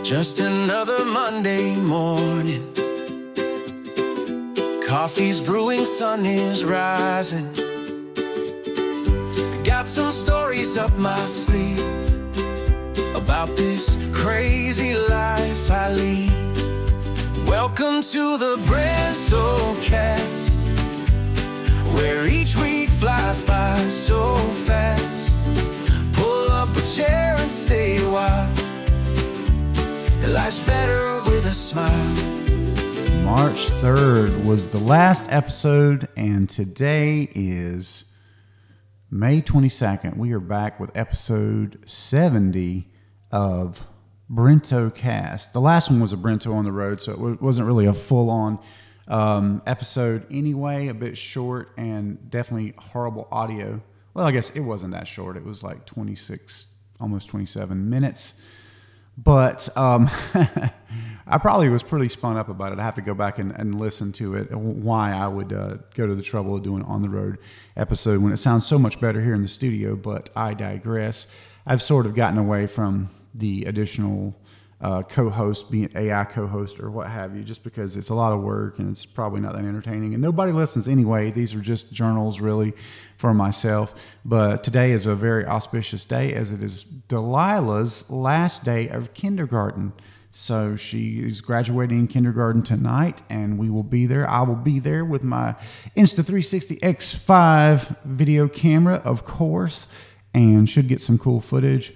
Just another Monday morning. Coffee's brewing, sun is rising. Got some stories up my sleeve about this crazy life I lead. Welcome to the Brentocast, where each week flies by so fast. Pull up a chair and stay a while. Life's better with a smile. March 3rd was the last episode, and today is May 22nd. We are back with episode 70 of Brentocast. The last one was a Brento on the road, so it wasn't really a full-on episode anyway, a bit short and definitely horrible audio. Well, I guess it wasn't that short. It was like 26, almost 27 minutes. But I probably was pretty spun up about it. I have to go back and listen to it, why I would go to the trouble of doing an on-the-road episode when it sounds so much better here in the studio, but I digress. I've sort of gotten away from the additional co-host, being AI co-host or what have you, just because it's a lot of work and it's probably not that entertaining. And nobody listens anyway. These are just journals really for myself. But today is a very auspicious day, as it is Delilah's last day of kindergarten. So she is graduating kindergarten tonight, and we will be there. I will be there with my Insta360 X5 video camera, of course, and should get some cool footage.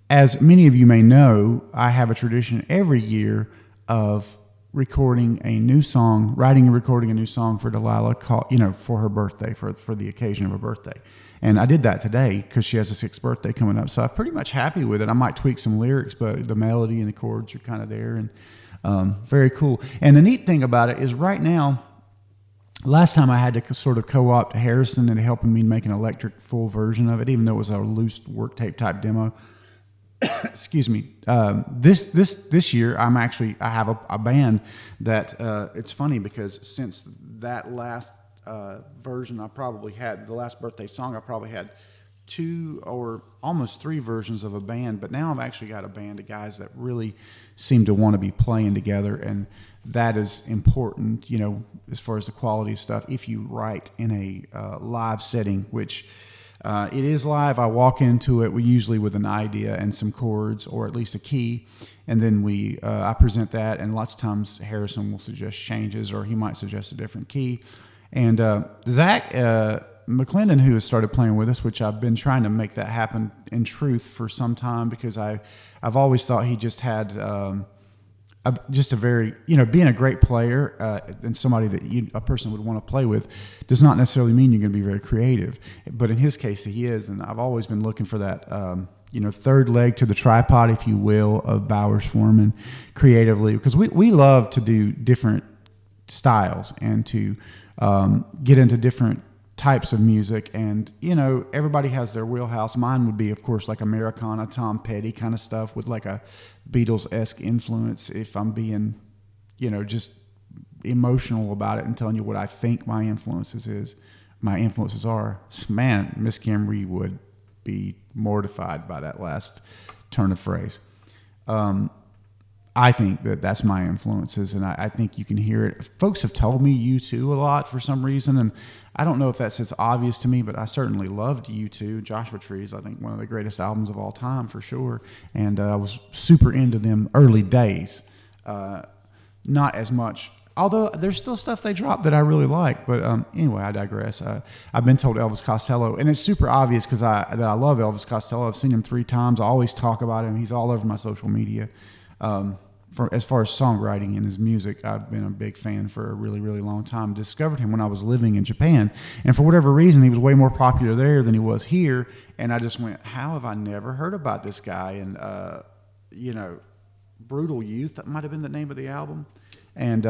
As many of you may know, I have a tradition every year of recording a new song, writing and recording a new song for Delilah, for her birthday, for the occasion of her birthday. And I did that today because she has a 6th birthday coming up. So I'm pretty much happy with it. I might tweak some lyrics, but the melody and the chords are kind of there, and very cool. And the neat thing about it is right now, last time I had to sort of co-opt Harrison and helping me make an electric full version of it, even though it was a loose work tape type demo. Excuse me. This year, I have a band that it's funny because since that last version I probably had, the last birthday song, I probably had 2 or almost 3 versions of a band, but now I've actually got a band of guys that really seem to want to be playing together, and that is important, as far as the quality of stuff. If you write in a live setting, which it is live, I walk into it usually with an idea and some chords, or at least a key, and then I present that, and lots of times Harrison will suggest changes, or he might suggest a different key. And Zach McClendon, who has started playing with us, which I've been trying to make that happen in truth for some time, because I've always thought he just had just a very, being a great player and somebody that a person would want to play with does not necessarily mean you're going to be very creative. But in his case, he is, and I've always been looking for that, third leg to the tripod, if you will, of Bowers Foreman creatively, because we love to do different styles and to get into different types of music, and everybody has their wheelhouse. Mine would be, of course, like Americana, Tom Petty kind of stuff with like a Beatles-esque influence, if I'm being just emotional about it and telling you what I think my influences are. Man, Miss Camry would be mortified by that last turn of phrase. I think that's my influences, and I think you can hear it. Folks have told me U2 a lot for some reason, and I don't know if that's as obvious to me, but I certainly loved U2. Joshua Tree is, I think, one of the greatest albums of all time for sure, and I was super into them early days. Not as much, although there's still stuff they dropped that I really like, but anyway, I digress. I've been told Elvis Costello, and it's super obvious that I love Elvis Costello. I've seen him 3 times. I always talk about him. He's all over my social media. As far as songwriting and his music, I've been a big fan for a really, really long time. Discovered him when I was living in Japan, and for whatever reason, he was way more popular there than he was here. And I just went, how have I never heard about this guy? And Brutal Youth, that might have been the name of the album. And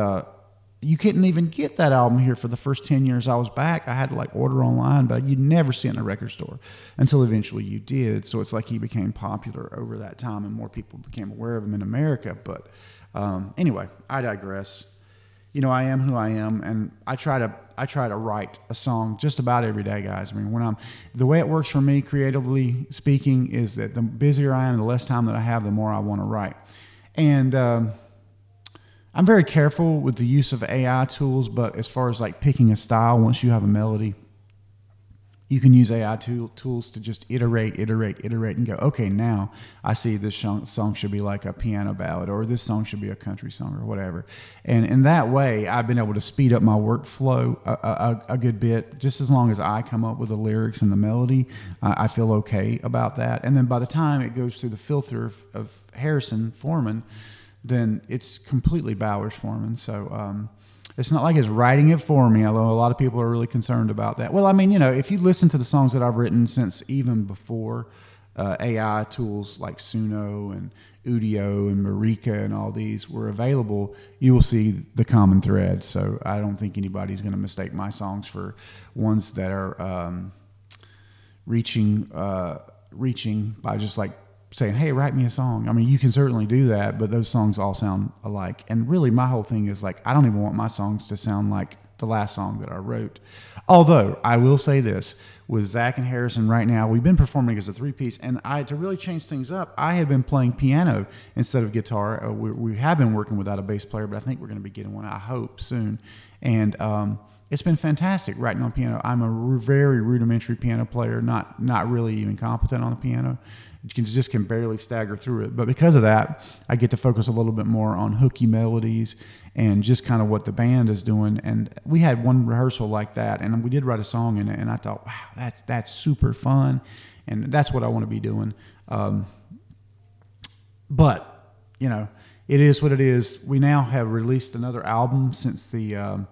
you couldn't even get that album here for the first 10 years I was back. I had to order online, but you'd never see it in a record store until eventually you did. So it's like he became popular over that time and more people became aware of him in America. But anyway, I digress. I am who I am, and I try to write a song just about every day, guys. I mean, the way it works for me, creatively speaking, is that the busier I am, the less time that I have, the more I want to write. And I'm very careful with the use of AI tools, but as far as like picking a style, once you have a melody, you can use AI tools to just iterate, and go, okay, now I see this song should be like a piano ballad, or this song should be a country song, or whatever. And in that way, I've been able to speed up my workflow a good bit. Just as long as I come up with the lyrics and the melody, I feel okay about that. And then by the time it goes through the filter of Harrison Foreman, then it's completely Bowers Foreman. So it's not like it's writing it for me, although a lot of people are really concerned about that. Well, I mean, if you listen to the songs that I've written since even before AI tools like Suno and Udio and Marika and all these were available, you will see the common thread. So I don't think anybody's going to mistake my songs for ones that are reaching by just like saying, hey, write me a song. I mean, you can certainly do that, but those songs all sound alike. And really, my whole thing is like, I don't even want my songs to sound like the last song that I wrote. Although, I will say this, with Zach and Harrison right now, we've been performing as a three-piece, and to really change things up, I had been playing piano instead of guitar. We have been working without a bass player, but I think we're going to be getting one, I hope, soon. And it's been fantastic writing on piano. I'm a very rudimentary piano player, not really even competent on the piano. You can barely stagger through it. But because of that, I get to focus a little bit more on hooky melodies and just kind of what the band is doing. And we had one rehearsal like that, and we did write a song in it, and I thought, wow, that's super fun, and that's what I want to be doing. But, it is what it is. We now have released another album since the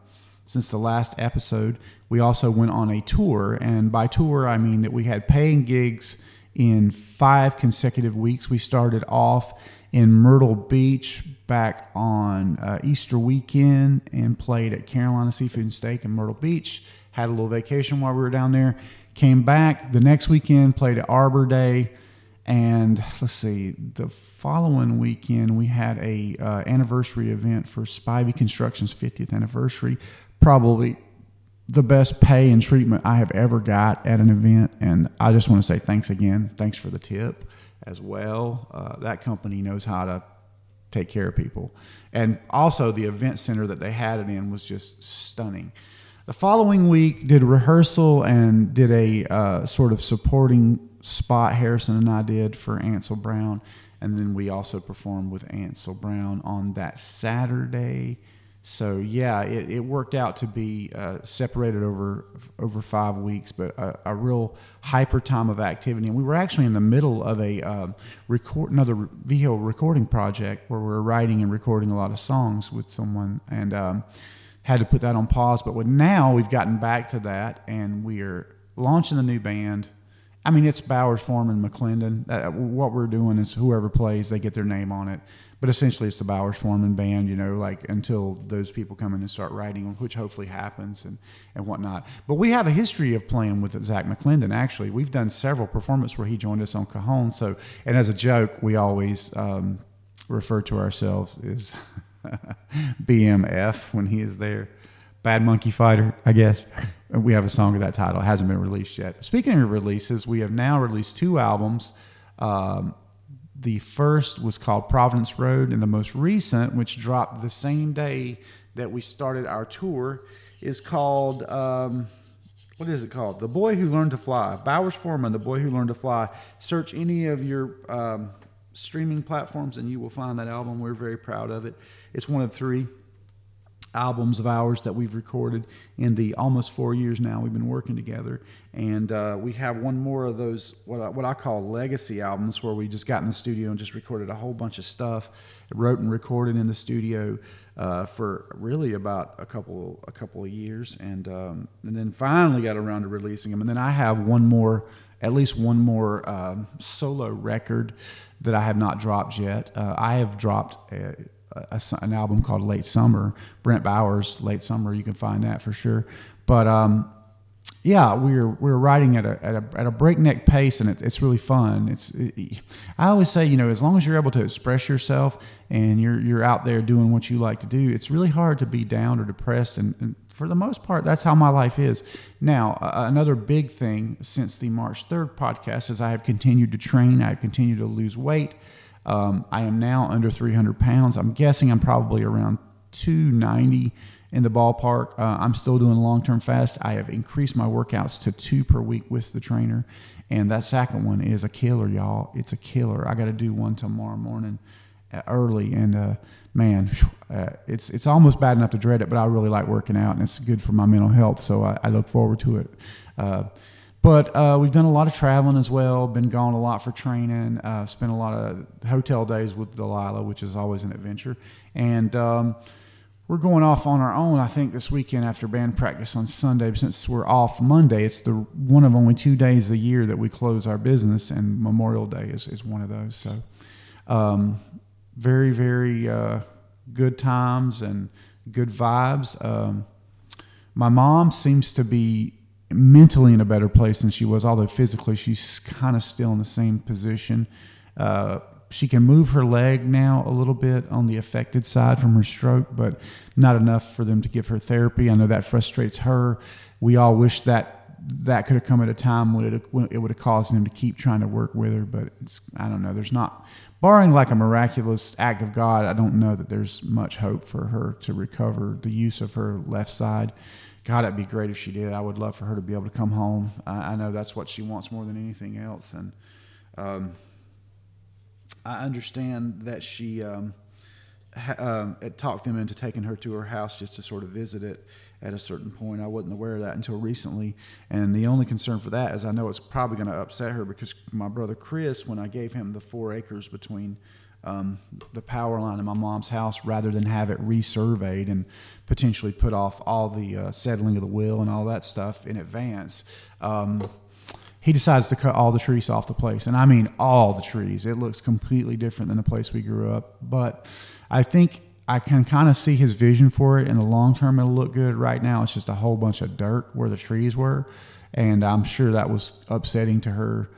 last episode. We also went on a tour, and by tour, I mean that we had paying gigs in 5 consecutive weeks. We started off in Myrtle Beach back on Easter weekend and played at Carolina Seafood and Steak in Myrtle Beach. Had a little vacation while we were down there. Came back the next weekend, played at Arbor Day. And let's see, the following weekend we had a anniversary event for Spivey Construction's 50th anniversary. Probably the best pay and treatment I have ever got at an event. And I just want to say thanks again. Thanks for the tip as well. That company knows how to take care of people. And also the event center that they had it in was just stunning. The following week did a rehearsal and did a sort of supporting spot Harrison and I did for Ansel Brown. And then we also performed with Ansel Brown on that Saturday. So yeah, it worked out to be separated over 5 weeks, but a real hyper time of activity. And we were actually in the middle of another VO recording project where we were writing and recording a lot of songs with someone, and had to put that on pause. But now we've gotten back to that, and we are launching the new band. I mean, it's Bowers, Foreman, McClendon. What we're doing is whoever plays, they get their name on it. But essentially, it's the Bowers Foreman band, until those people come in and start writing, which hopefully happens and whatnot. But we have a history of playing with Zach McClendon, actually. We've done several performances where he joined us on Cajon. So, and as a joke, we always refer to ourselves as BMF when he is there. Bad Monkey Fighter, I guess. We have a song of that title. It hasn't been released yet. Speaking of releases, we have now released 2 albums. The first was called Providence Road, and the most recent, which dropped the same day that we started our tour, is called, what is it called? The Boy Who Learned to Fly. Bowers Foreman, The Boy Who Learned to Fly. Search any of your streaming platforms and you will find that album. We're very proud of it. It's one of 3 albums of ours that we've recorded in the almost 4 years now we've been working together, and we have one more of those what I call legacy albums, where we just got in the studio and just recorded a whole bunch of stuff, wrote and recorded in the studio for really about a couple of years, and then finally got around to releasing them. And then I have at least one more solo record that I have not dropped yet. I have dropped an album called Late Summer, Brent Bowers' Late Summer. You can find that for sure. But yeah, we're riding at a breakneck pace, and it's really fun. I always say, as long as you're able to express yourself and you're out there doing what you like to do, it's really hard to be down or depressed. And for the most part, that's how my life is. Now, another big thing since the March 3rd podcast is I have continued to train. I've continued to lose weight. I am now under 300 pounds. I'm guessing I'm probably around 290 in the ballpark. I'm still doing long-term fast. I have increased my workouts to 2 per week with the trainer. And that second one is a killer, y'all. It's a killer. I got to do one tomorrow morning early. And man, it's almost bad enough to dread it, but I really like working out, and it's good for my mental health. So I look forward to it. But we've done a lot of traveling as well, been gone a lot for training, spent a lot of hotel days with Delilah, which is always an adventure. And we're going off on our own, I think, this weekend after band practice on Sunday. Since we're off Monday, it's the one of only 2 days a year that we close our business, and Memorial Day is one of those. So very, very good times and good vibes. My mom seems to be mentally in a better place than she was, although physically she's kind of still in the same position. She can move her leg now a little bit on the affected side from her stroke, but not enough for them to give her therapy. I know that frustrates her. We all wish that could have come at a time when it would have caused them to keep trying to work with her, but I don't know. There's not, barring like a miraculous act of God, I don't know that there's much hope for her to recover the use of her left side. God, it'd be great if she did. I would love for her to be able to come home. I know that's what she wants more than anything else. And I understand that she had talked them into taking her to her house just to sort of visit it at a certain point. I wasn't aware of that until recently. And the only concern for that is I know it's probably going to upset her, because my brother Chris, when I gave him the 4 acres between the power line in my mom's house, rather than have it resurveyed and potentially put off all the settling of the will and all that stuff in advance, he decides to cut all the trees off the place. And I mean all the trees. It looks completely different than the place we grew up. But I think I can kind of see his vision for it. In the long term, it'll look good. Right now, it's just a whole bunch of dirt where the trees were. And I'm sure that was upsetting to her.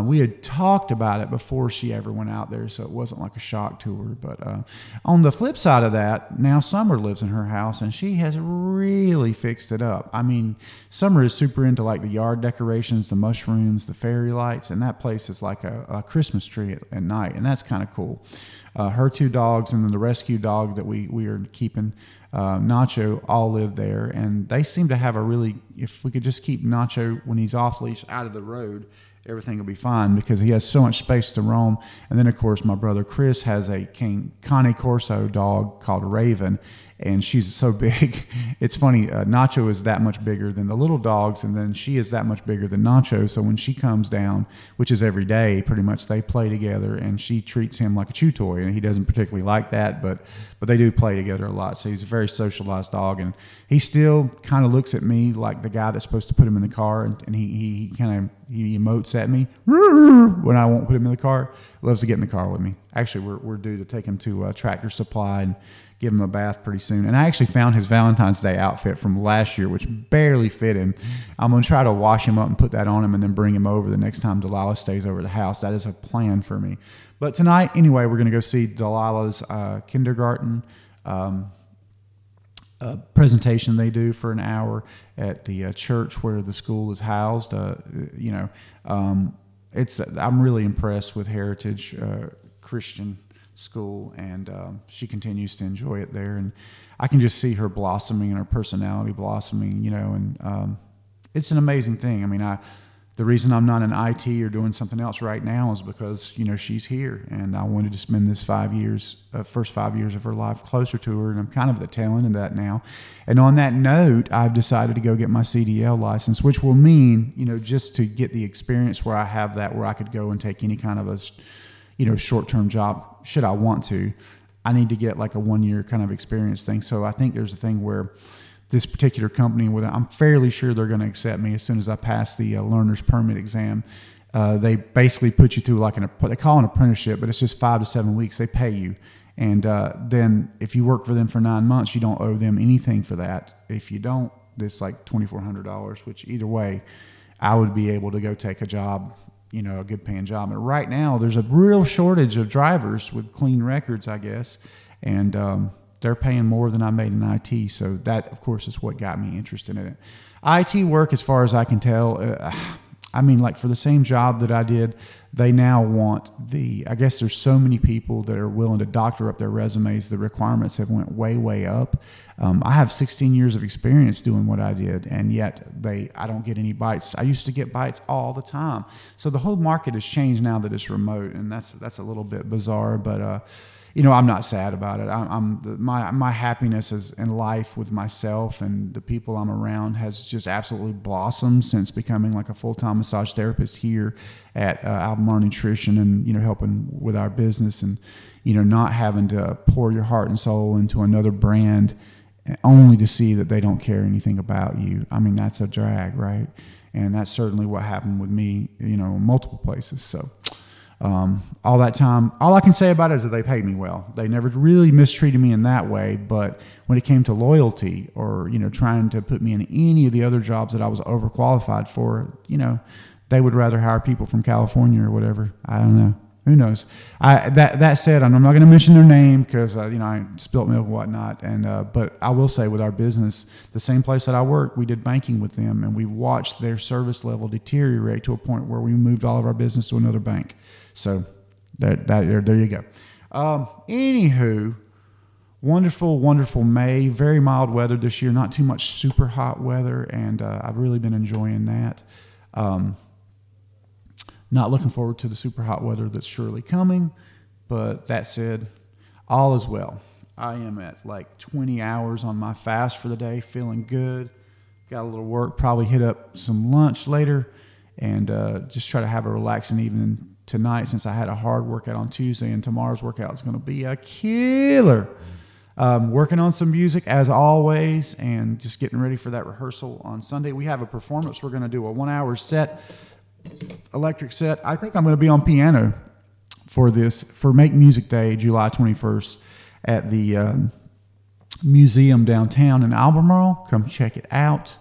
We had talked about it before she ever went out there, so it wasn't like a shock to her. But on the flip side of that, now Summer lives in her house, and she has really fixed it up. I mean, Summer is super into like the yard decorations, the mushrooms, the fairy lights, and that place is like a Christmas tree at night, and that's kind of cool. Her 2 dogs and then the rescue dog that we are keeping, Nacho, all live there, and they seem to have a really, if we could just keep Nacho when he's off leash out of the road, everything will be fine, because he has so much space to roam. And then, of course, my brother Chris has a Cane Corso dog called Raven, and she's so big. It's funny, Nacho is that much bigger than the little dogs, and then she is that much bigger than Nacho. So when she comes down, which is every day, pretty much, they play together, and she treats him like a chew toy, and he doesn't particularly like that, but they do play together a lot. So he's a very socialized dog, and he still kind of looks at me like the guy that's supposed to put him in the car, and he kind of he emotes at me when I won't put him in the car. Loves to get in the car with me. Actually, we're due to take him to Tractor Supply and give him a bath pretty soon. And I actually found his Valentine's Day outfit from last year, which barely fit him. I'm going to try to wash him up and put that on him and then bring him over the next time Delilah stays over at the house. That is a plan for me. But tonight, anyway, we're going to go see Delilah's kindergarten presentation they do for an hour at the church where the school is housed. I'm really impressed with Heritage Christian School, and she continues to enjoy it there, and I can just see her blossoming and her personality blossoming, and it's an amazing thing. I mean, the reason I'm not in IT or doing something else right now is because, she's here, and I wanted to spend this first 5 years of her life closer to her, and I'm kind of at the tail end of that now. And on that note, I've decided to go get my CDL license, which will mean, just to get the experience where I have that, where I could go and take any kind of a short-term job, should I want to, I need to get like a 1-year kind of experience thing. So I think there's a thing where this particular company, I'm fairly sure they're going to accept me as soon as I pass the learner's permit exam. They basically put you through they call it an apprenticeship, but it's just 5 to 7 weeks. They pay you. And then if you work for them for 9 months, you don't owe them anything for that. If you don't, It's like $2,400, which either way, I would be able to go take a job, a good paying job. And right now there's a real shortage of drivers with clean records, I guess. And they're paying more than I made in IT. So that, of course, is what got me interested in it. IT work, as far as I can tell, like for the same job that I did, they now want I guess there's so many people that are willing to doctor up their resumes. The requirements have went way, way up. I have 16 years of experience doing what I did, and yet I don't get any bites. I used to get bites all the time. So the whole market has changed now that it's remote, and that's a little bit bizarre, but I'm not sad about it. My happiness in life with myself and the people I'm around has just absolutely blossomed since becoming like a full-time massage therapist here at Albemarle Nutrition, and helping with our business, and not having to pour your heart and soul into another brand only to see that they don't care anything about you. I mean, that's a drag, right? And that's certainly what happened with me, multiple places. So. All that time, all I can say about it is that they paid me well. They never really mistreated me in that way, but when it came to loyalty or, trying to put me in any of the other jobs that I was overqualified for, they would rather hire people from California or whatever. I don't know. Who knows? That said, I'm not going to mention their name because, I spilt milk and whatnot. But I will say with our business, the same place that I work, we did banking with them, and we watched their service level deteriorate to a point where we moved all of our business to another bank. So there you go. Anywho, wonderful, wonderful May. Very mild weather this year. Not too much super hot weather, and I've really been enjoying that. Not looking forward to the super hot weather that's surely coming, but that said, all is well. I am at like 20 hours on my fast for the day, feeling good. Got a little work, probably hit up some lunch later, and just try to have a relaxing evening tonight since I had a hard workout on Tuesday, and tomorrow's workout is going to be a killer. Working on some music as always, and just getting ready for that rehearsal on Sunday. We have a performance. We're going to do a 1-hour set, electric set. I think I'm going to be on piano for Make Music Day, July 21st at the museum downtown in Albemarle. Come check it out.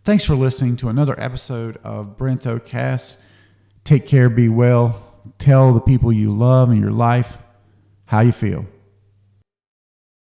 Thanks for listening to another episode of Brentocast. Take care, be well. Tell the people you love in your life how you feel.